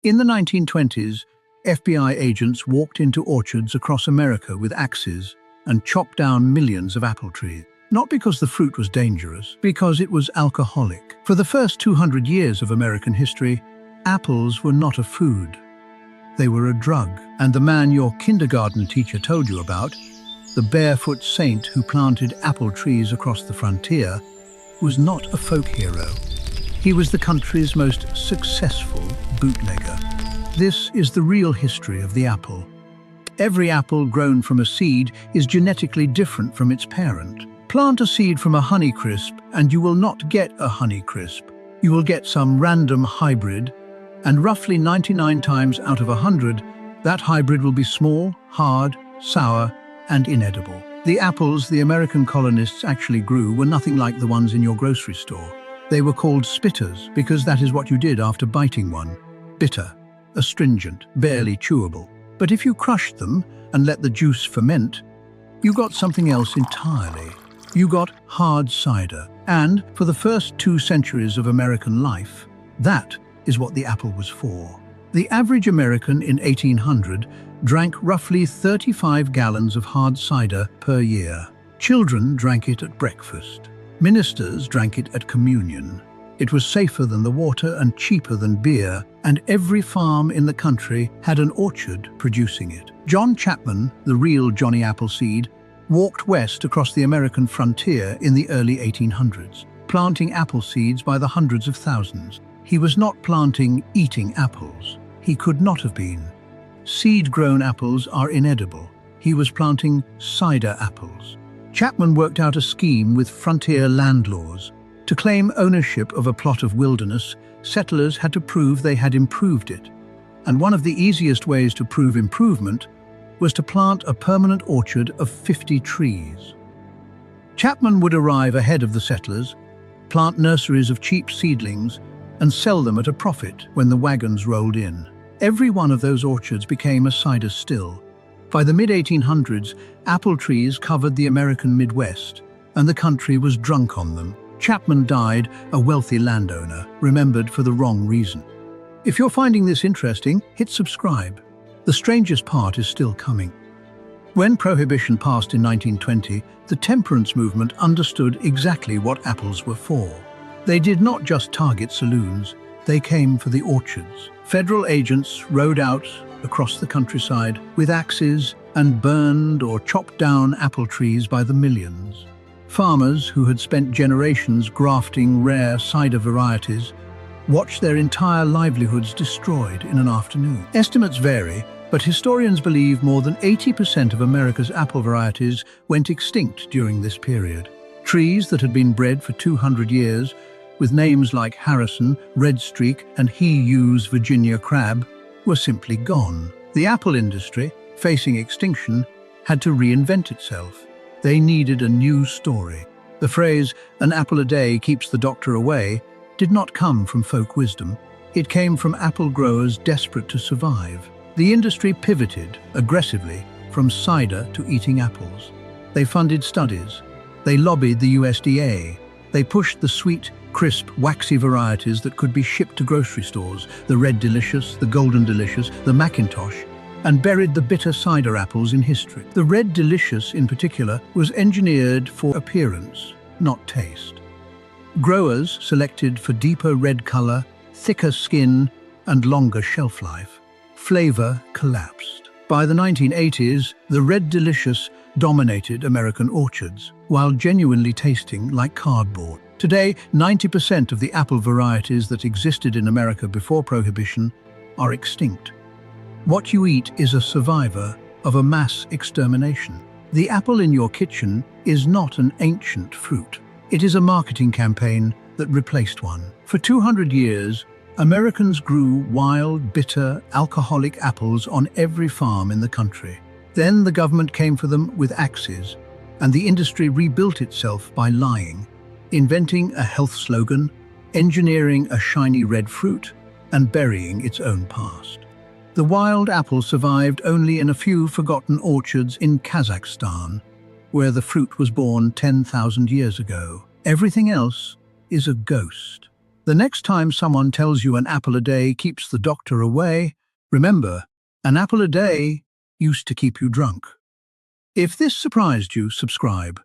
In the 1920s, FBI agents walked into orchards across America with axes and chopped down millions of apple trees. Not because the fruit was dangerous, because it was alcoholic. For the first 200 years of American history, apples were not a food. They were a drug. And the man your kindergarten teacher told you about, the barefoot saint who planted apple trees across the frontier, was not a folk hero. He was the country's most successful bootlegger. This is the real history of the apple. Every apple grown from a seed is genetically different from its parent. Plant a seed from a Honeycrisp and you will not get a Honeycrisp. You will get some random hybrid, and roughly 99 times out of 100, that hybrid will be small, hard, sour, and inedible. The apples the American colonists actually grew were nothing like the ones in your grocery store. They were called spitters because that is what you did after biting one. Bitter, astringent, barely chewable. But if you crushed them and let the juice ferment, you got something else entirely. You got hard cider. And for the first 2 centuries of American life, that is what the apple was for. The average American in 1800 drank roughly 35 gallons of hard cider per year. Children drank it at breakfast. Ministers drank it at communion. It was safer than the water and cheaper than beer, and every farm in the country had an orchard producing it. John Chapman, the real Johnny Appleseed, walked west across the American frontier in the early 1800s, planting apple seeds by the hundreds of thousands. He was not planting eating apples. He could not have been. Seed-grown apples are inedible. He was planting cider apples. Chapman worked out a scheme with frontier landlords. To claim ownership of a plot of wilderness, settlers had to prove they had improved it. And one of the easiest ways to prove improvement was to plant a permanent orchard of 50 trees. Chapman would arrive ahead of the settlers, plant nurseries of cheap seedlings, and sell them at a profit when the wagons rolled in. Every one of those orchards became a cider still. By the mid-1800s, apple trees covered the American Midwest, and the country was drunk on them. Chapman died a wealthy landowner, remembered for the wrong reason. If you're finding this interesting, hit subscribe. The strangest part is still coming. When Prohibition passed in 1920, the temperance movement understood exactly what apples were for. They did not just target saloons, they came for the orchards. Federal agents rode out across the countryside with axes and burned or chopped down apple trees by the millions. Farmers who had spent generations grafting rare cider varieties watched their entire livelihoods destroyed in an afternoon. Estimates vary, but historians believe more than 80% of America's apple varieties went extinct during this period. Trees that had been bred for 200 years, with names like Harrison, Red Streak, and He-U's Virginia Crab, were simply gone. The apple industry, facing extinction, had to reinvent itself. They needed a new story. The phrase, "an apple a day keeps the doctor away," did not come from folk wisdom. It came from apple growers desperate to survive. The industry pivoted aggressively from cider to eating apples. They funded studies. They lobbied the USDA. They pushed the sweet, crisp, waxy varieties that could be shipped to grocery stores, the Red Delicious, the Golden Delicious, the Macintosh, and buried the bitter cider apples in history. The Red Delicious, in particular, was engineered for appearance, not taste. Growers selected for deeper red color, thicker skin, and longer shelf life. Flavor collapsed. By the 1980s, the Red Delicious dominated American orchards, while genuinely tasting like cardboard. Today, 90% of the apple varieties that existed in America before Prohibition are extinct. What you eat is a survivor of a mass extermination. The apple in your kitchen is not an ancient fruit. It is a marketing campaign that replaced one. For 200 years, Americans grew wild, bitter, alcoholic apples on every farm in the country. Then the government came for them with axes, and the industry rebuilt itself by lying, inventing a health slogan, engineering a shiny red fruit, and burying its own past. The wild apple survived only in a few forgotten orchards in Kazakhstan, where the fruit was born 10,000 years ago. Everything else is a ghost. The next time someone tells you an apple a day keeps the doctor away, remember, an apple a day used to keep you drunk. If this surprised you, subscribe.